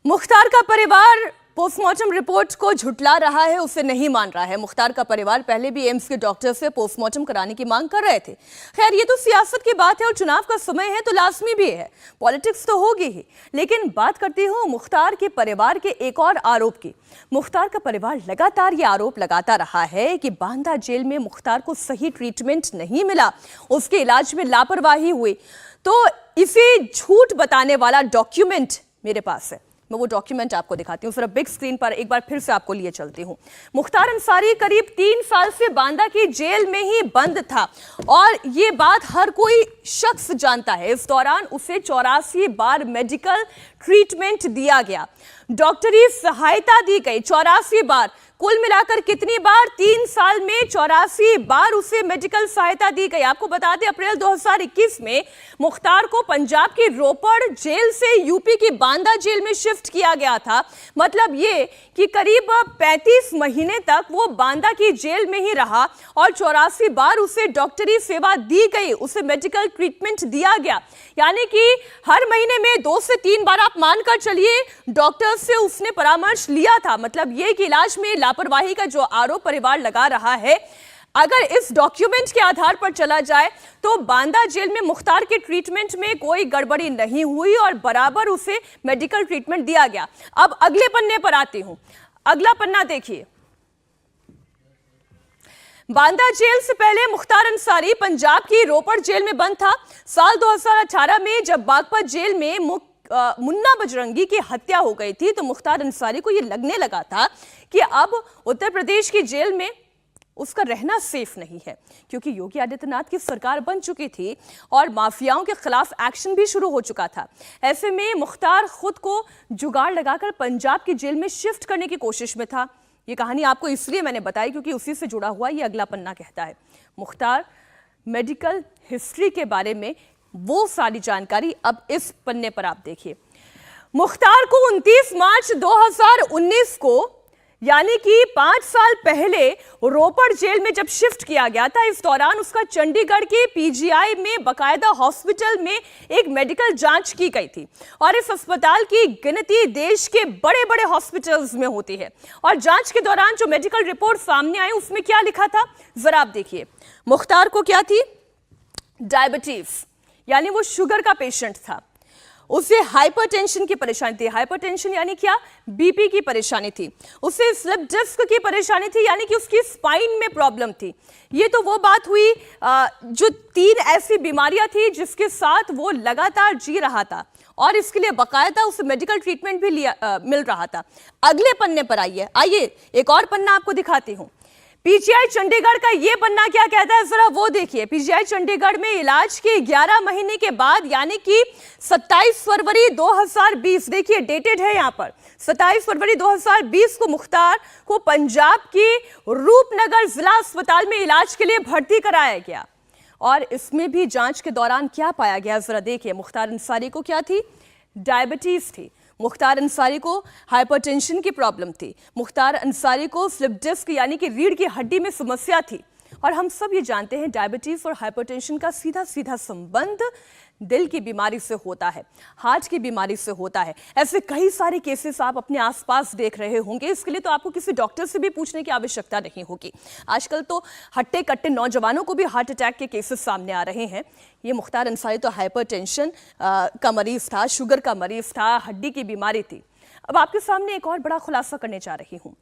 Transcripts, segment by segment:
मुख्तार का परिवार postmortem report को झुटला रहा है, उसे नहीं मान रहा है। मुख्तार का परिवार पहले भी एम्स के डॉक्टर से पोस्टमार्टम कराने की मांग कर रहे थे। खैर, ये तो सियासत की बात है और चुनाव का समय है तो लाजमी भी है, पॉलिटिक्स तो होगी ही। लेकिन बात करती हूँ मुख्तार के परिवार के एक और आरोप की। मुख्तार का परिवार लगातार ये आरोप लगाता रहा है कि बांदा जेल में मुख्तार को सही ट्रीटमेंट नहीं मिला, उसके इलाज में लापरवाही हुई। तो इसे झूठ बताने वाला डॉक्यूमेंट मेरे पास है, मैं वो डॉक्यूमेंट आपको दिखाती हूँ। सिर्फ बिग स्क्रीन पर एक बार फिर से आपको लिए चलती हूँ। मुख्तार अंसारी करीब 3 साल से बांदा की जेल में ही बंद था और ये बात हर कोई शख्स जानता है। इस दौरान उसे 84 बार मेडिकल ट्रीटमेंट दिया गया, डॉक्टरी सहायता दी गई 84 बार। कुल मिलाकर कितनी बार? 3 साल में 84 बार उसे मेडिकल सहायता दी गई। आपको बता दें, अप्रैल 2021 में मुख्तार को पंजाब की रोपड़ जेल से यूपी की बांदा जेल में शिफ्ट किया गया था। मतलब ये कि करीब 35 महीने तक वो बांदा की जेल में ही रहा और 84 बार उसे डॉक्टरी सेवा दी गई, उसे मेडिकल ट्रीटमेंट दिया गया। यानी कि हर महीने में 2 से 3 बार आप मानकर चलिए डॉक्टर से उसने परामर्श लिया था। मतलब ये कि इलाज में लापरवाही का जो आरोप परिवार लगा रहा है, अगर इस डॉक्यूमेंट के आधार पर चला जाए तो बांदा जेल में मुख्तार के ट्रीटमेंट में कोई गड़बड़ी नहीं हुई और बराबर उसे मेडिकल ट्रीटमेंट दिया गया। अब अगले पन्ने पर आती हूं। अगला पन्ना देखिए। बांदा जेल से पहले मुख्तार अंसारी पंजाब की रोपड़ जेल में बंद था। साल 2018 में जब बागपत जेल में मुन्ना बजरंगी की हत्या हो गई थी तो मुख्तार अंसारी को यह लगने लगा था कि अब उत्तर प्रदेश की जेल में उसका रहना सेफ नहीं है, क्योंकि योगी आदित्यनाथ की सरकार बन चुकी थी और माफियाओं के खिलाफ एक्शन भी शुरू हो चुका था। ऐसे में मुख्तार खुद को जुगाड़ लगाकर पंजाब की जेल में शिफ्ट करने की कोशिश में था। ये कहानी आपको इसलिए मैंने बताई क्योंकि उसी से जुड़ा हुआ ये अगला पन्ना कहता है। मुख्तार मेडिकल हिस्ट्री के बारे में वो सारी जानकारी अब इस पन्ने पर आप देखिए। मुख्तार को 29 मार्च 2019 को, यानी कि 5 साल पहले रोपड़ जेल में जब शिफ्ट किया गया था, इस दौरान उसका चंडीगढ़ के पीजीआई में बकायदा हॉस्पिटल में एक मेडिकल जांच की गई थी और इस अस्पताल की गिनती देश के बड़े बड़े हॉस्पिटल्स में होती है। और जांच के दौरान जो मेडिकल रिपोर्ट सामने आई उसमें क्या लिखा था जरा आप देखिए। मुख्तार को क्या थी? डायबिटीज, यानी वो शुगर का पेशेंट था। उसे हाइपरटेंशन की परेशानी थी। हाइपरटेंशन यानी क्या? बीपी की परेशानी थी। उसे स्लिप डिस्क की परेशानी थी, यानी कि उसकी स्पाइन में प्रॉब्लम थी। ये तो वो बात हुई जो 3 ऐसी बीमारियां थी जिसके साथ वो लगातार जी रहा था और इसके लिए बकायदा उसे मेडिकल ट्रीटमेंट भी मिल रहा था। अगले पन्ने पर आइए एक और पन्ना आपको दिखाती हूं। पीजीआई चंडीगढ़ का ये पन्ना क्या कहता है जरा वो देखिए। पीजीआई चंडीगढ़ में इलाज के 11 महीने के बाद, यानी कि 27 फरवरी 2020, देखिए डेटेड है यहां पर, 27 फरवरी 2020 को मुख्तार को पंजाब की रूपनगर जिला अस्पताल में इलाज के लिए भर्ती कराया गया और इसमें भी जांच के दौरान क्या पाया गया जरा देखिए। मुख्तार अंसारी को क्या थी? डायबिटीज थी। मुख्तार अंसारी को हाइपरटेंशन की प्रॉब्लम थी। मुख्तार अंसारी को स्लिप डिस्क यानी कि रीढ़ की हड्डी में समस्या थी। और हम सब ये जानते हैं डायबिटीज और हाइपरटेंशन का सीधा सीधा संबंध दिल की बीमारी से होता है, हार्ट की बीमारी से होता है। ऐसे कई सारे केसेस आप अपने आसपास देख रहे होंगे। इसके लिए तो आपको किसी डॉक्टर से भी पूछने की आवश्यकता नहीं होगी। आजकल तो हट्टे कट्टे नौजवानों को भी हार्ट अटैक के केसेस सामने आ रहे हैं। ये मुख्तार अंसारी तो हाइपरटेंशन का मरीज था, शुगर का मरीज था, हड्डी की बीमारी थी। अब आपके सामने एक और बड़ा खुलासा करने जा रही हूं।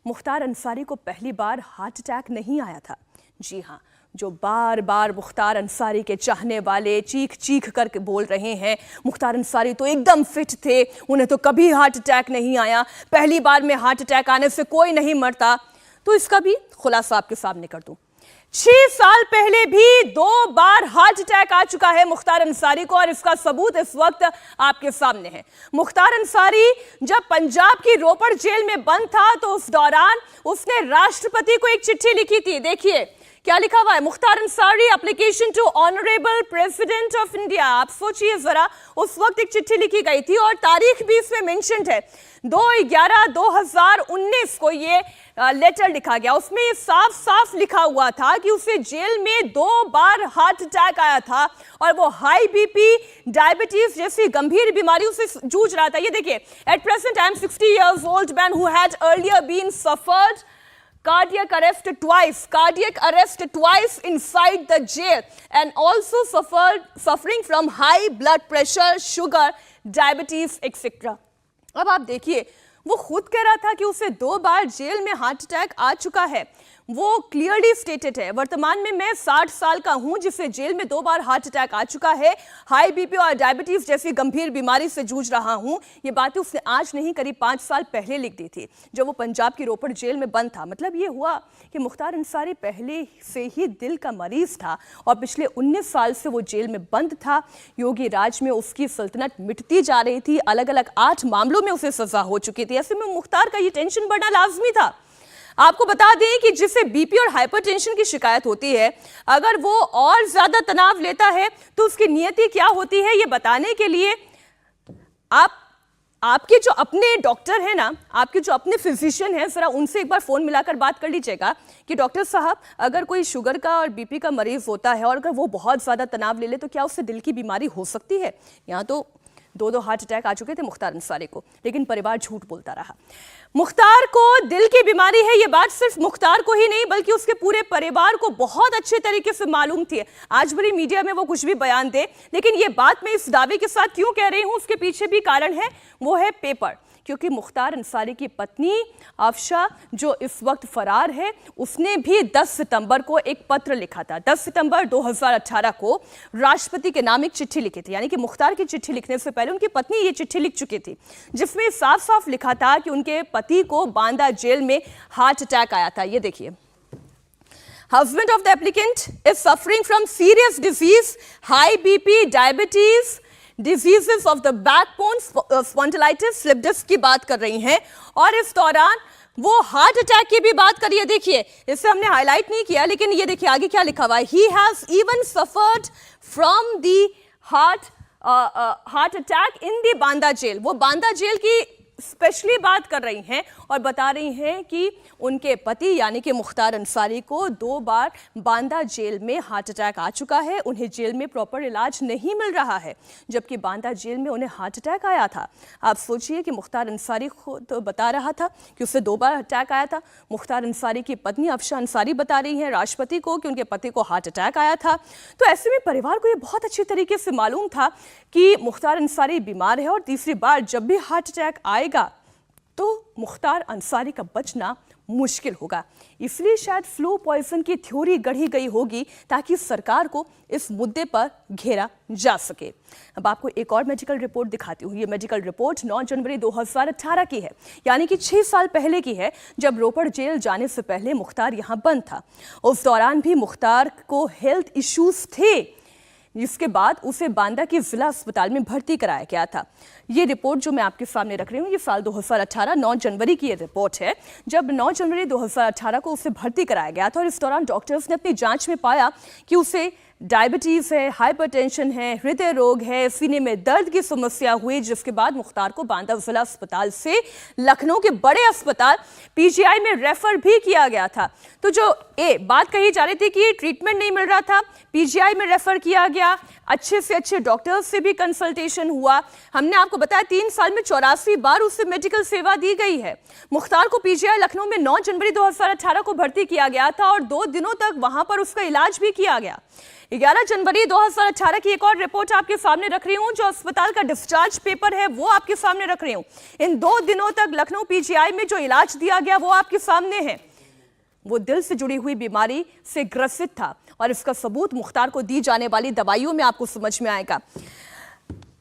मुख्तार अंसारी को पहली बार हार्ट अटैक नहीं आया था। जी हाँ, जो बार बार मुख्तार अंसारी के चाहने वाले चीख चीख करके बोल रहे हैं मुख्तार अंसारी तो एकदम फिट थे, उन्हें तो कभी हार्ट अटैक नहीं आया, पहली बार में हार्ट अटैक आने से कोई नहीं मरता, तो इसका भी खुलासा आपके सामने कर दूं। 6 साल पहले भी 2 बार हार्ट अटैक आ चुका है मुख्तार अंसारी को और इसका सबूत इस वक्त आपके सामने है। मुख्तार अंसारी जब पंजाब की रोपड़ जेल में बंद था तो उस दौरान उसने राष्ट्रपति को एक चिट्ठी लिखी थी। देखिए क्या लिखा हुआ है? Mukhtar Ansari application to honourable president of India. आप सोचिए जरा, उस वक्त एक चिट्ठी लिखी गई थी और तारीख भी इसमें मेंशन्ड है, 2/11/2019 को ये लेटर लिखा गया। उसमें साफ साफ लिखा हुआ था कि उसे जेल में 2 बार हार्ट अटैक आया था और वो हाई बीपी, डायबिटीज जैसी गंभीर बीमारियों से जूझ रहा था। ये देखिए, at present I am 60 years old man who had earlier been suffered cardiac arrest twice inside the jail and also suffering from high blood pressure, sugar, diabetes etc. अब आप देखिए, वो खुद कह रहा था कि उसे 2 बार जेल में हार्ट अटैक आ चुका है। वो क्लियरली स्टेटेड है, वर्तमान में मैं 60 साल का हूं जिसे जेल में 2 बार हार्ट अटैक आ चुका है, हाई बीपी और डायबिटीज जैसी गंभीर बीमारी से जूझ रहा हूं। ये बातें उसने आज नहीं, करीब 5 साल पहले लिख दी थी जब वो पंजाब की रोपड़ जेल में बंद था। मतलब ये हुआ कि मुख्तार अंसारी पहले से ही दिल का मरीज था और पिछले 19 साल से वो जेल में बंद था। योगी राज में उसकी सल्तनत मिटती जा रही थी, अलग अलग 8 मामलों में उसे सजा हो चुकी थी। ऐसे में मुख्तार का ये टेंशन बढ़ना लाजमी था। आपको बता दें कि जिसे बीपी और हाइपरटेंशन की शिकायत होती है, अगर वो और ज्यादा तनाव लेता है तो उसकी नियति क्या होती है, ये बताने के लिए आपके जो अपने डॉक्टर हैं ना, आपके जो अपने फिजिशियन हैं, जरा उनसे एक बार फोन मिलाकर बात कर लीजिएगा कि डॉक्टर साहब, अगर कोई शुगर का और बीपी का मरीज होता है और अगर वो बहुत ज्यादा तनाव ले ले तो क्या उससे दिल की बीमारी हो सकती है? यहाँ तो 2 हार्ट अटैक आ चुके थे मुख्तार अंसारी को, लेकिन परिवार झूठ बोलता रहा। मुख्तार को दिल की बीमारी है, ये बात सिर्फ मुख्तार को ही नहीं बल्कि उसके पूरे परिवार को बहुत अच्छे तरीके से मालूम थी। आज बड़ी मीडिया में वो कुछ भी बयान दे, लेकिन ये बात मैं इस दावे के साथ क्यों कह रही हूं, उसके पीछे भी कारण है, वो है पेपर। क्योंकि मुख्तार अंसारी की पत्नी आफशा जो इस वक्त फरार है, उसने भी 10 सितंबर को एक पत्र लिखा था। 10 सितंबर 2018 को राष्ट्रपति के नाम एक चिट्ठी लिखी थी, यानी कि मुख्तार की चिट्ठी लिखने से पहले उनकी पत्नी ये चिट्ठी लिख चुकी थी, जिसमें साफ साफ लिखा था कि उनके पति को बांदा जेल में हार्ट अटैक आया था। ये देखिए, husband of the applicant is suffering from serious disease, high BP, diabetes, diseases of the backbone, spondylitis, slip disc की बात कर रही हैं और इस दौरान वो हार्ट अटैक की भी बात करी है। देखिए, इसे हमने हाईलाइट नहीं किया, लेकिन ये देखिए आगे क्या लिखा हुआ है, he has even suffered from the heart attack in the Banda jail. वो बांदा जेल की स्पेशली बात कर रही हैं और बता रही हैं कि उनके पति यानी कि मुख्तार अंसारी को 2 बार बांदा जेल में हार्ट अटैक आ चुका है, उन्हें जेल में प्रॉपर इलाज नहीं मिल रहा है, जबकि बांदा जेल में उन्हें हार्ट अटैक आया था। आप सोचिए कि मुख्तार अंसारी खुद तो बता रहा था कि उसे 2 बार अटैक आया था, मुख्तार अंसारी की पत्नी आफशा अंसारी बता रही हैं राष्ट्रपति को कि उनके पति को हार्ट अटैक आया था। तो ऐसे में परिवार को यह बहुत अच्छी तरीके से मालूम था कि मुख्तार अंसारी बीमार है और तीसरी बार जब भी हार्ट अटैक आएगा तो मुख्तार अंसारी का बचना मुश्किल होगा। इसलिए शायद फ्लू पॉइजन की थ्योरी गढ़ी गई होगी ताकि सरकार को इस मुद्दे पर घेरा जा सके। अब आपको एक और मेडिकल रिपोर्ट दिखाती हूँ। ये मेडिकल रिपोर्ट 9 जनवरी 2018 की है, यानी कि 6 साल पहले की है, जब रोपड़ जेल जाने से पहले मुख्तार यहाँ बंद था। उस दौरान भी मुख्तार को हेल्थ इश्यूज थे, जिसके बाद उसे बांदा के जिला अस्पताल में भर्ती कराया गया था। ये रिपोर्ट जो मैं आपके सामने रख रही हूँ, ये साल 2018 9 जनवरी की ये रिपोर्ट है, जब 9 जनवरी 2018 को उसे भर्ती कराया गया था और इस दौरान डॉक्टर्स ने अपनी जांच में पाया कि उसे डायबिटीज है, हाइपरटेंशन है, हृदय रोग है, सीने में दर्द की समस्या हुई, जिसके बाद मुख्तार को बांदा जिला अस्पताल से लखनऊ के बड़े अस्पताल पीजीआई में रेफर भी किया गया था। तो जो बात कही जा रही थी कि ट्रीटमेंट नहीं मिल रहा था, पीजीआई में रेफर किया गया, अच्छे से अच्छे डॉक्टर्स से भी कंसल्टेशन हुआ। हमने आपको बताया 3 साल में 84 बार उसे मेडिकल सेवा दी गई है। मुख्तार को पीजीआई लखनऊ में 9 जनवरी 2018 को भर्ती किया गया था और 2 दिनों तक वहां पर उसका इलाज भी किया गया। 11 जनवरी 2018 की एक और रिपोर्ट आपके सामने रख रही हूं, जो अस्पताल का डिस्चार्ज पेपर है वो आपके सामने रख रही हूं। इन 2 दिनों तक लखनऊ पीजीआई में जो इलाज दिया गया वो आपके सामने है। वो दिल से जुड़ी हुई बीमारी से ग्रसित था और इसका सबूत मुख्तार को दी जाने वाली दवाइयों में आपको समझ में आएगा।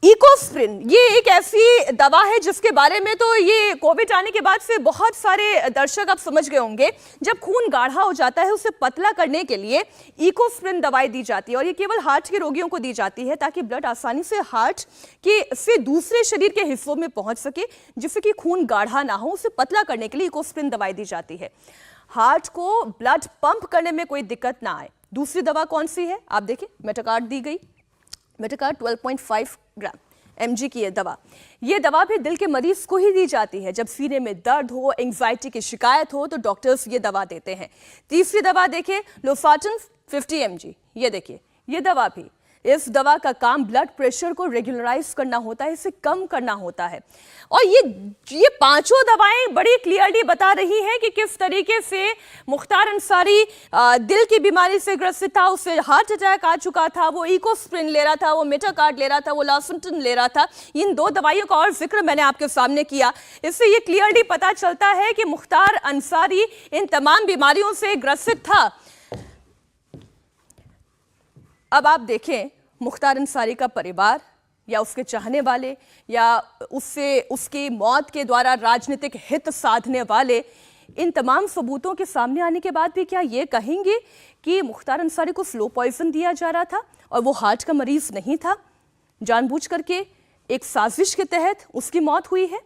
इकोस्प्रिन ये एक ऐसी दवा है जिसके बारे में तो ये कोविड आने के बाद से बहुत सारे दर्शक आप समझ गए होंगे। जब खून गाढ़ा हो जाता है उसे पतला करने के लिए इकोस्प्रिन दवाई दी जाती है और ये केवल हार्ट के रोगियों को दी जाती है ताकि ब्लड आसानी से हार्ट के से दूसरे शरीर के हिस्सों में पहुंच सके, जिससे कि खून गाढ़ा ना हो। उसे पतला करने के लिए इकोस्प्रिन दवाई दी जाती है। हार्ट को ब्लड पंप करने में कोई दिक्कत ना आए। दूसरी दवा कौन सी है आप देखिए, मेटाकार्ड दी गई। मेटाकार्ड 12.5 ग्राम mg की ये दवा भी दिल के मरीज को ही दी जाती है। जब सीने में दर्द हो, एंजाइटी की शिकायत हो तो डॉक्टर्स ये दवा देते हैं। तीसरी दवा देखिए लोफार्टिन 50 mg, ये देखिए ये दवा भी, इस दवा का काम ब्लड प्रेशर को रेगुलराइज करना होता है, इसे कम करना होता है। और ये पांचों दवाएं बड़ी क्लियरली बता रही हैं कि किस तरीके से मुख्तार अंसारी दिल की बीमारी से ग्रसित था, उसे हार्ट अटैक आ चुका था, वो इकोस्प्रिन ले रहा था, वो मेटाकार्ड ले रहा था, वो लाफिंटन ले रहा था। इन दो दवाइयों का और जिक्र मैंने आपके सामने किया। इससे ये क्लियरली पता चलता है कि मुख्तार अंसारी इन तमाम बीमारियों से ग्रसित था। अब आप देखें मुख्तार अंसारी का परिवार या उसके चाहने वाले या उसकी मौत के द्वारा राजनीतिक हित साधने वाले इन तमाम सबूतों के सामने आने के बाद भी क्या ये कहेंगे कि मुख्तार अंसारी को स्लो पॉइजन दिया जा रहा था और वो हार्ट का मरीज नहीं था, जानबूझ करके एक साजिश के तहत उसकी मौत हुई है?